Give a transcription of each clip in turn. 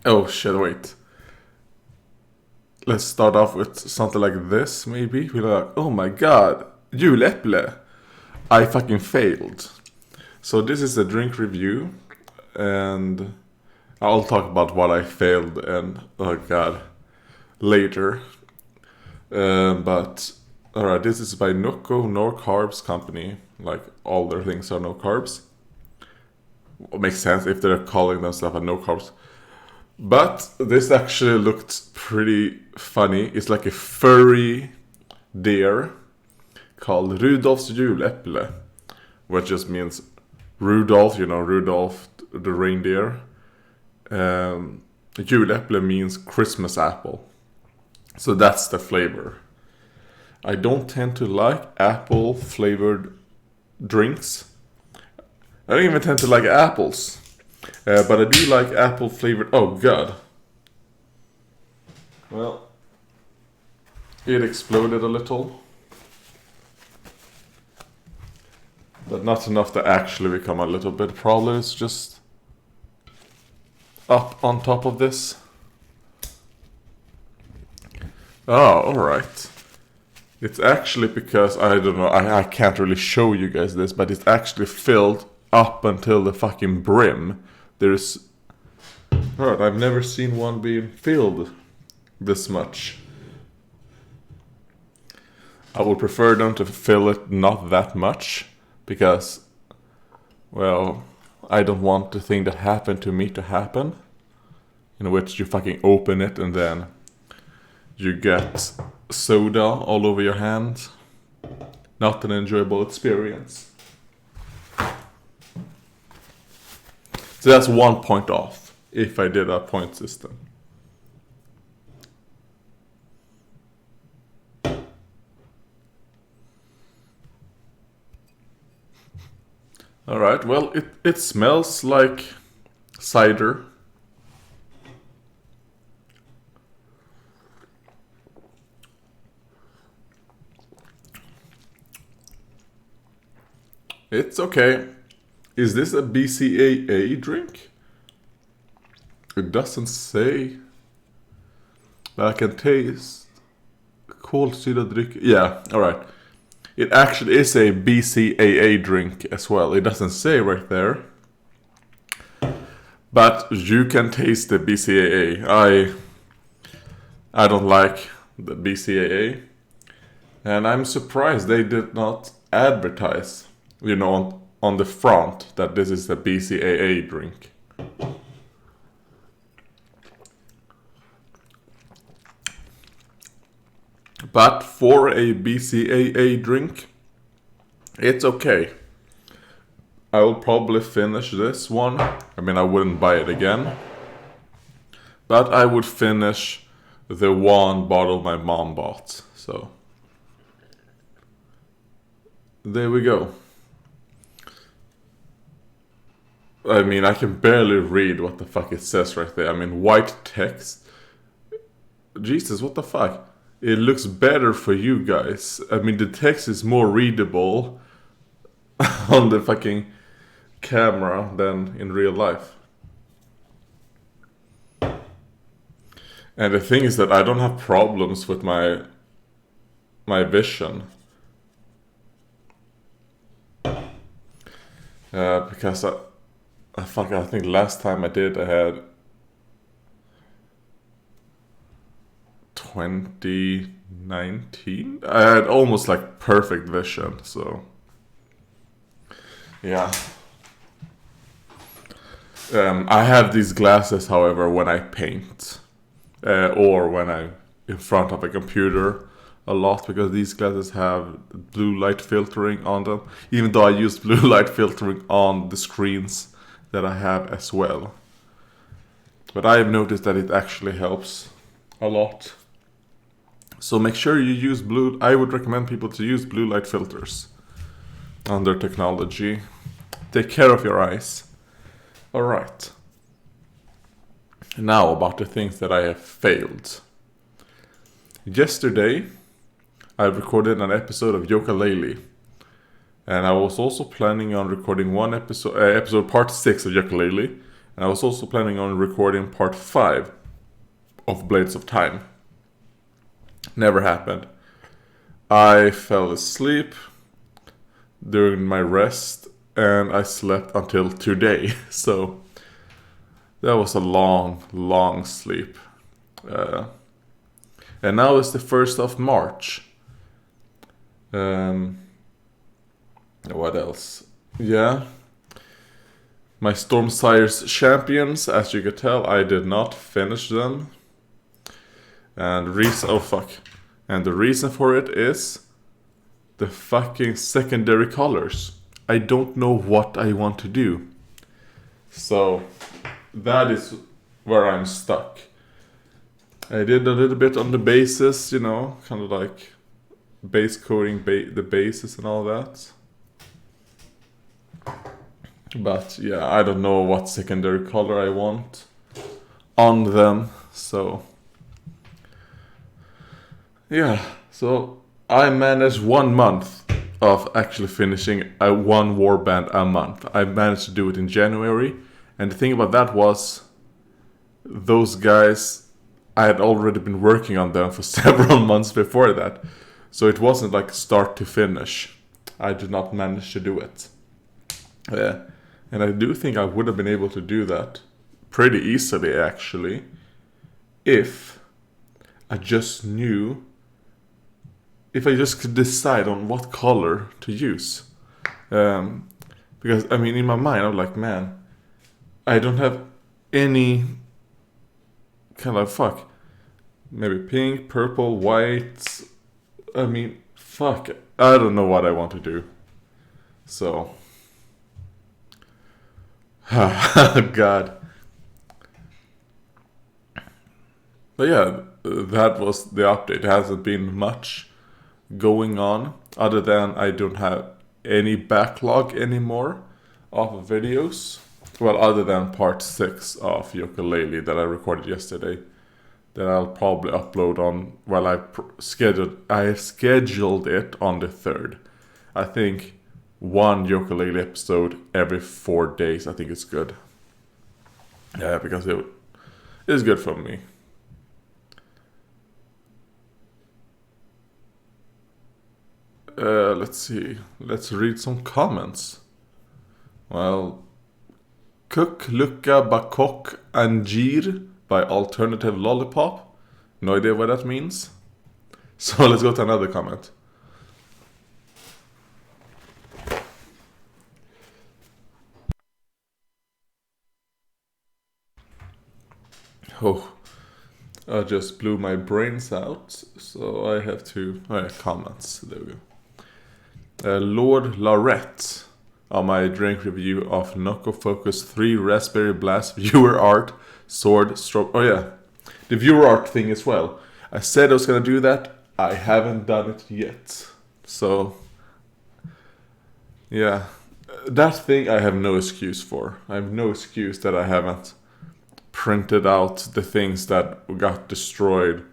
Oh shit, wait. Let's start off with something like this, maybe. We're like, oh my god, Juläpple. I fucking failed. So this is a drink review, and I'll talk about what I failed and, oh god, later. But, alright, this is by NOCCO, No Carbs Company. Like, all their things are no carbs. It makes sense if they're calling themselves a no carbs. But this actually looked pretty funny. It's like a furry deer called Rudolfs Juläpple, which just means Rudolph, Rudolph the reindeer. Juläpple means Christmas apple. So that's the flavor. I don't tend to like apple flavored drinks. I don't even tend to like apples. But I do like apple flavored. Oh god. Well, it exploded a little. But not enough to actually become a little bit. Probably it's just up on top of this. Oh, alright. It's actually because, I don't know, I can't really show you guys this, but it's actually filled up until the fucking brim. There's... Alright, I've never seen one being filled this much. I would prefer them to fill it not that much, because, well, I don't want the thing that happened to me to happen. In which you fucking open it and then you get soda all over your hand. Not an enjoyable experience. So that's 1 point off if I did a point system. Alright, well, it smells like cider. It's okay. Is this a BCAA drink? It doesn't say. But I can taste kolsyradryck. Yeah, alright. It actually is a BCAA drink as well. It doesn't say right there. But you can taste the BCAA. I don't like the BCAA. And I'm surprised they did not advertise, on the front that this is a BCAA drink. But for a BCAA drink, it's okay. I will probably finish this one. I mean, I wouldn't buy it again. But I would finish the one bottle my mom bought. So, there we go. I mean, I can barely read what the fuck it says right there. I mean, white text. Jesus, what the fuck? It looks better for you guys. I mean, the text is more readable on the fucking camera than in real life. And the thing is that I don't have problems with my vision. Because I think last time I did, I had 2019. I had almost like perfect vision, so yeah. I have these glasses, however, when I paint or when I'm in front of a computer a lot, because these glasses have blue light filtering on them, even though I use blue light filtering on the screens that I have as well. But I have noticed that it actually helps a lot. So make sure you use I would recommend people to use blue light filters on their technology. Take care of your eyes. Alright. Now about the things that I have failed. Yesterday, I recorded an episode of Ukulele. And I was also planning on recording one episode part 6 of Ukulele. And I was also planning on recording part 5 of Blades of Time. Never happened. I fell asleep during my rest and I slept until today. So that was a long sleep. And now it's the 1st of March. What else? Yeah. My Stormsire's Champions, as you could tell, I did not finish them. And the reason for it is the fucking secondary colors. I don't know what I want to do. So that is where I'm stuck. I did a little bit on the bases, you know, kind of like base coating the bases and all that. But yeah, I don't know what secondary color I want on them. So yeah, so I managed 1 month of actually finishing one warband a month. I managed to do it in January. And the thing about that was, those guys, I had already been working on them for several months before that. So it wasn't like start to finish. I did not manage to do it. And I do think I would have been able to do that pretty easily, actually, if I just knew, if I just could decide on what color to use. Because, I mean, in my mind, I'm like, man, I don't have any kind of maybe pink, purple, white. I mean, I don't know what I want to do. So, God. But yeah, that was the update. There hasn't been much going on other than I don't have any backlog anymore of videos. Well, other than part 6 of Ukulele that I recorded yesterday, that I'll probably upload on. Well, I have scheduled it on the 3rd. I think one Ukulele episode every 4 days. I think it's good. Yeah, because it is good for me. Let's see. Let's read some comments. Well, Cook Lucka Bakok Anjir by Alternative Lollipop. No idea what that means. So let's go to another comment. Oh, I just blew my brains out, so I have to... comments, there we go. Lord Lorette on my drink review of NOCCO Focus 3 Raspberry Blast Viewer Art Sword Stroke. Oh yeah, the viewer art thing as well. I said I was gonna do that. I haven't done it yet. So, yeah, that thing I have no excuse for. I have no excuse that I haven't printed out the things that got destroyed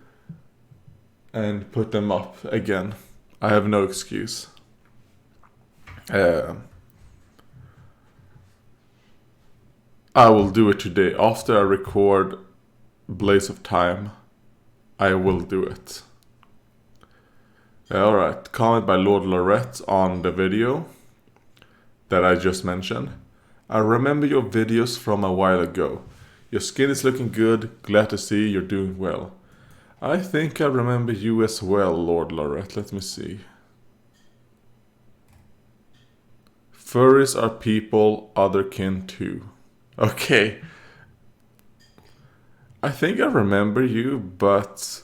and put them up again. I have no excuse. I will do it today. After I record Blaze of Time, I will do it. Alright, comment by Lord Lorette on the video that I just mentioned. I remember your videos from a while ago. Your skin is looking good. Glad to see you're doing well. I think I remember you as well, Lord Lorette. Let me see. Furries are people, other kin too. Okay. I think I remember you, but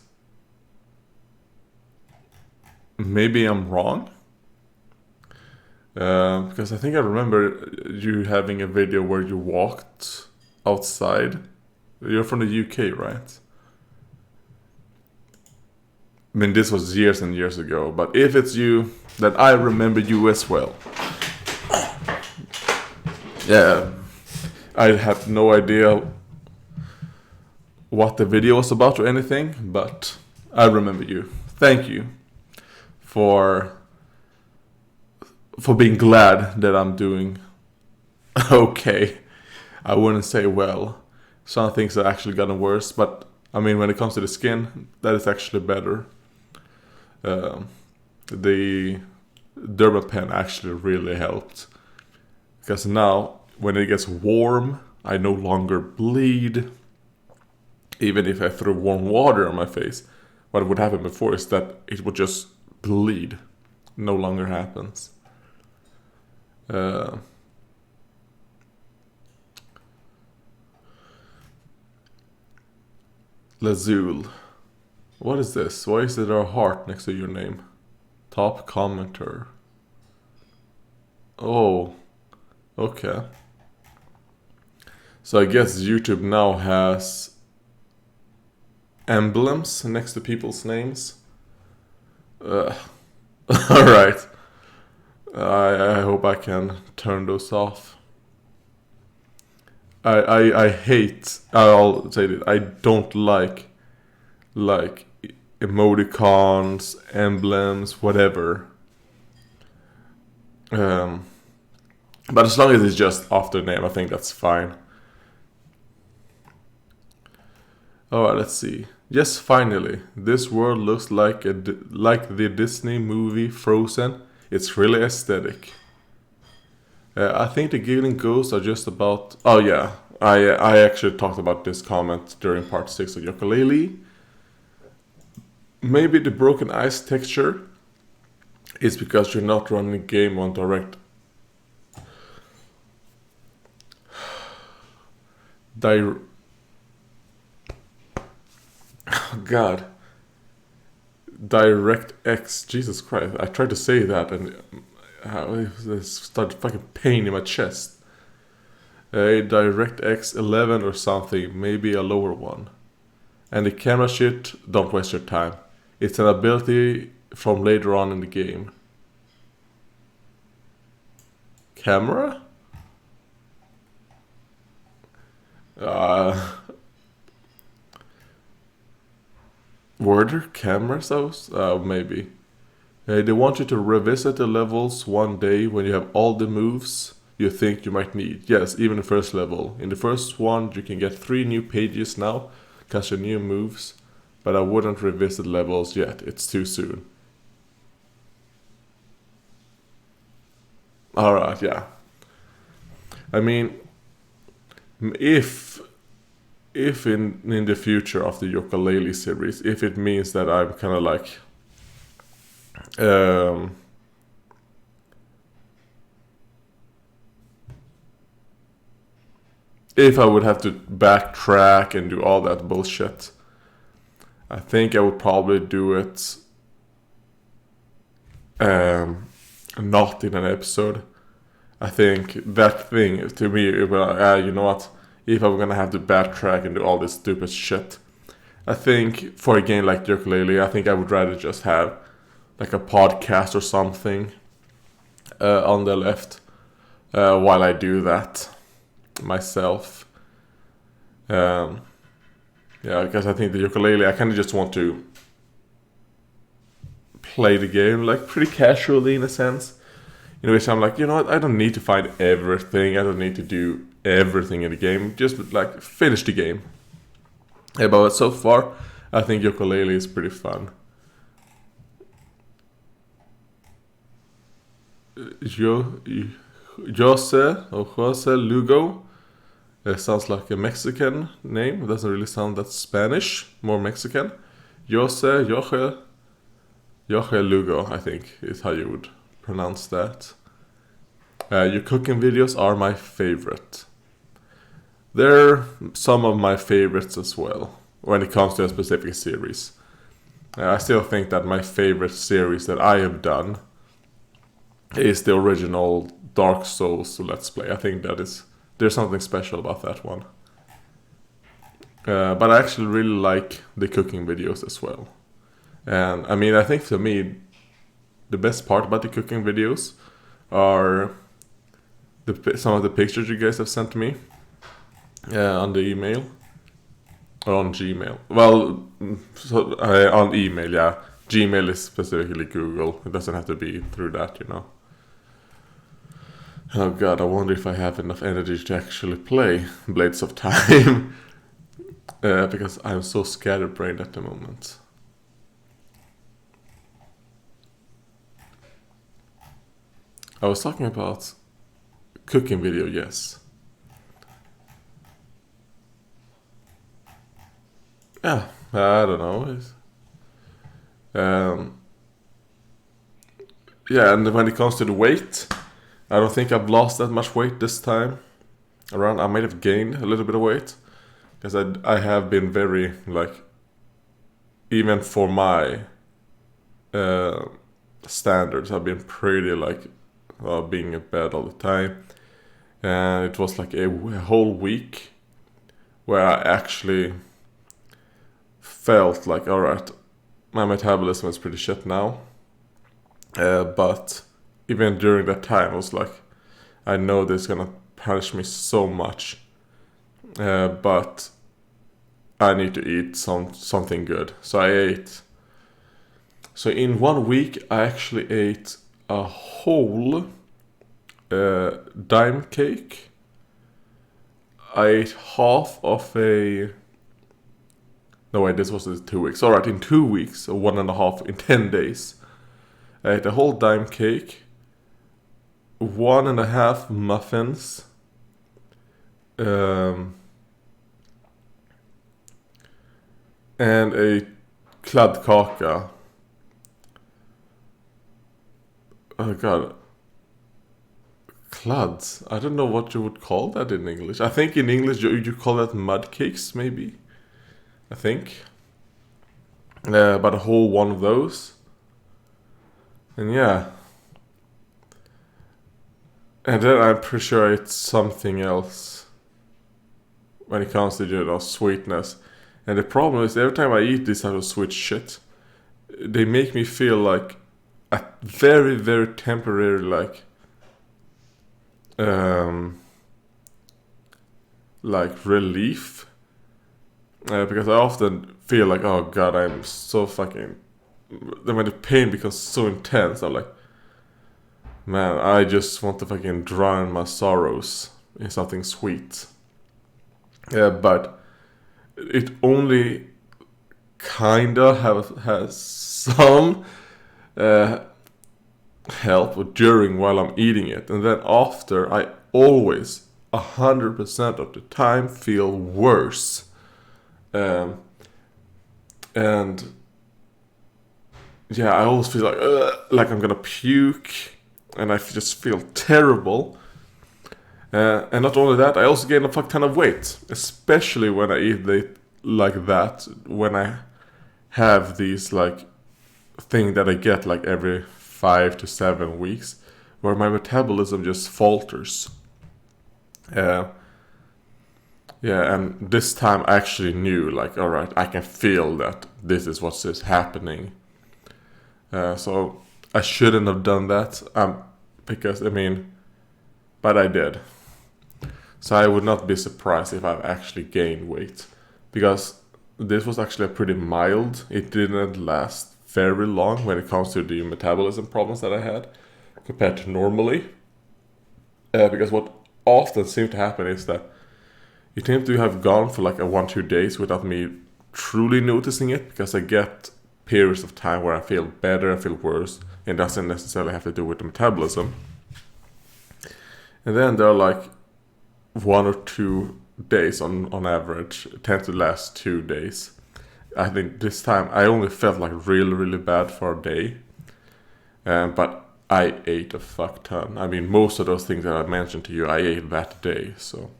maybe I'm wrong. Because I think I remember you having a video where you walked outside. You're from the UK, right? I mean, this was years and years ago, but if it's you, then I remember you as well. Yeah, I have no idea what the video was about or anything, but I remember you. Thank you for being glad that I'm doing okay. I wouldn't say well. Some things are actually gotten worse, but I mean, when it comes to the skin, that is actually better. The Dermapen actually really helped. Because now, when it gets warm, I no longer bleed. Even if I threw warm water on my face. What would happen before is that it would just bleed. No longer happens. Lazul. What is this? Why is there a heart next to your name? Top commenter. Oh. Okay. So I guess YouTube now has emblems next to people's names. Alright. I hope I can turn those off. I hate, I'll say it, I don't like emoticons, emblems, whatever. But as long as it's just after name, I think that's fine. Alright, let's see. Yes, finally, this world looks like the Disney movie Frozen. It's really aesthetic. I think the giggling ghosts are just about... Oh yeah, I actually talked about this comment during part 6 of Yooka-Laylee. Maybe the broken ice texture is because you're not running the game on direct... Oh God. DirectX. Jesus Christ. I tried to say that and it started fucking pain in my chest. A DirectX 11 or something. Maybe a lower one. And the camera shit, don't waste your time. It's an ability from later on in the game. Camera? Were there cameras those? Maybe. They want you to revisit the levels one day when you have all the moves you think you might need. Yes, even the first level. In the first one you can get 3 new pages now, cause your new moves. But I wouldn't revisit levels yet, it's too soon. Alright, yeah. I mean, if in the future of the Yooka-Laylee series, if it means that I'm kind of like if I would have to backtrack and do all that bullshit, I think I would probably do it not in an episode. I think that thing to me, you know what? If I'm gonna have to backtrack and do all this stupid shit, I think for a game like Yooka-Laylee, I think I would rather just have like a podcast or something on the left while I do that myself. Yeah, because I think the Yooka-Laylee, I kind of just want to play the game like pretty casually in a sense. In which I'm like, you know what, I don't need to find everything, I don't need to do everything in the game, just like finish the game. Yeah, but so far, I think Yooka-Laylee is pretty fun. Jose Lugo. It sounds like a Mexican name. It doesn't really sound that Spanish, more Mexican. Jose Lugo, I think, is how you would pronounce that. Your cooking videos are my favorite. They're some of my favorites as well, when it comes to a specific series. I still think that my favorite series that I have done is the original Dark Souls Let's Play. I think there's something special about that one. But I actually really like the cooking videos as well. And I mean, I think for me, the best part about the cooking videos are some of the pictures you guys have sent me on the email. Or on Gmail. Well, on email, yeah. Gmail is specifically Google. It doesn't have to be through that, you know. Oh god, I wonder if I have enough energy to actually play Blades of Time. Because I'm so scatterbrained at the moment. I was talking about cooking video, yes. Yeah, I don't know. Um, yeah, and when it comes to the weight, I don't think I've lost that much weight this time around. I might have gained a little bit of weight because I have been very like, even for my standards, I've been pretty like being in bed all the time, and it was like a whole week where I actually felt like, all right, my metabolism is pretty shit now. But even during that time, I was like, I know this is gonna punish me so much, but I need to eat something good. So I ate. So in 1 week, I actually ate a whole dime cake. I ate half of a. No wait, this was in 2 weeks. Alright, in 2 weeks, or 1.5 in 10 days. I ate a whole dime cake, 1.5 muffins, and a kladdkaka. Oh god. Cluds. I don't know what you would call that in English. I think in English you call that mud cakes, maybe. I think. But a whole one of those. And yeah. And then I'm pretty sure it's something else when it comes to, sweetness. And the problem is every time I eat this type of sweet shit, they make me feel like a very, very temporary like relief. Because I often feel like, oh god, I'm so fucking. Then when the pain becomes so intense, I'm like, man, I just want to fucking drown my sorrows in something sweet. Yeah, but it only kinda has some help during while I'm eating it, and then after I always 100% of the time feel worse. And yeah, I always feel like I'm gonna puke, and I just feel terrible. And not only that, I also gain a fuck ton of weight, especially when I eat it like that. When I have these like thing that I get like every 5 to 7 weeks, where my metabolism just falters. Yeah, and this time I actually knew, like, all right, I can feel that this is what is happening. So I shouldn't have done that, because but I did. So I would not be surprised if I've actually gained weight, because this was actually a pretty mild. It didn't last very long when it comes to the metabolism problems that I had compared to normally. Because what often seems to happen is that it seems to have gone for like a 1-2 days without me truly noticing it, because I get periods of time where I feel better, I feel worse, and it doesn't necessarily have to do with the metabolism. And then there are like 1 or 2 days on average. It tends to last 2 days. I think this time I only felt like really, really bad for a day. But I ate a fuck ton. Most of those things that I mentioned to you, I ate that day. So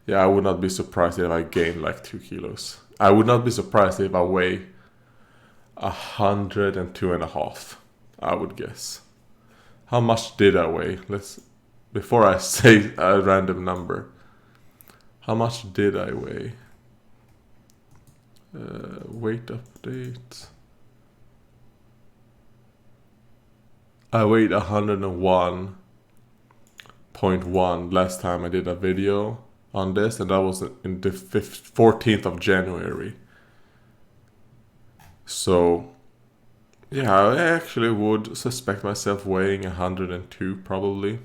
yeah, I would not be surprised if I gained like 2 kilos. I would not be surprised if I weigh 102.5, I would guess. How much did I weigh? Before I say a random number, how much did I weigh? Weight update. I weighed 101.1 last time I did a video on this, and that was in the 14th of January. So yeah, I actually would suspect myself weighing 102 probably.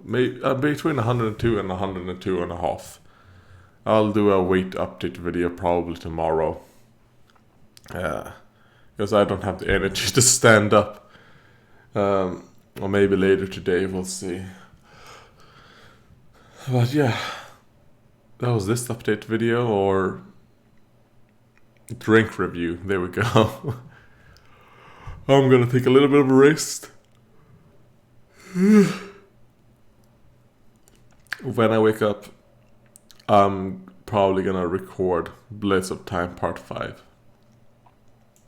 maybe between 102 and 102 and a half. I'll do a weight update video probably tomorrow. Because I don't have the energy to stand up. Or maybe later today, we'll see. But yeah, that was this update video, or drink review. There we go. I'm gonna take a little bit of a rest. When I wake up, I'm probably gonna record Blades of Time Part 5.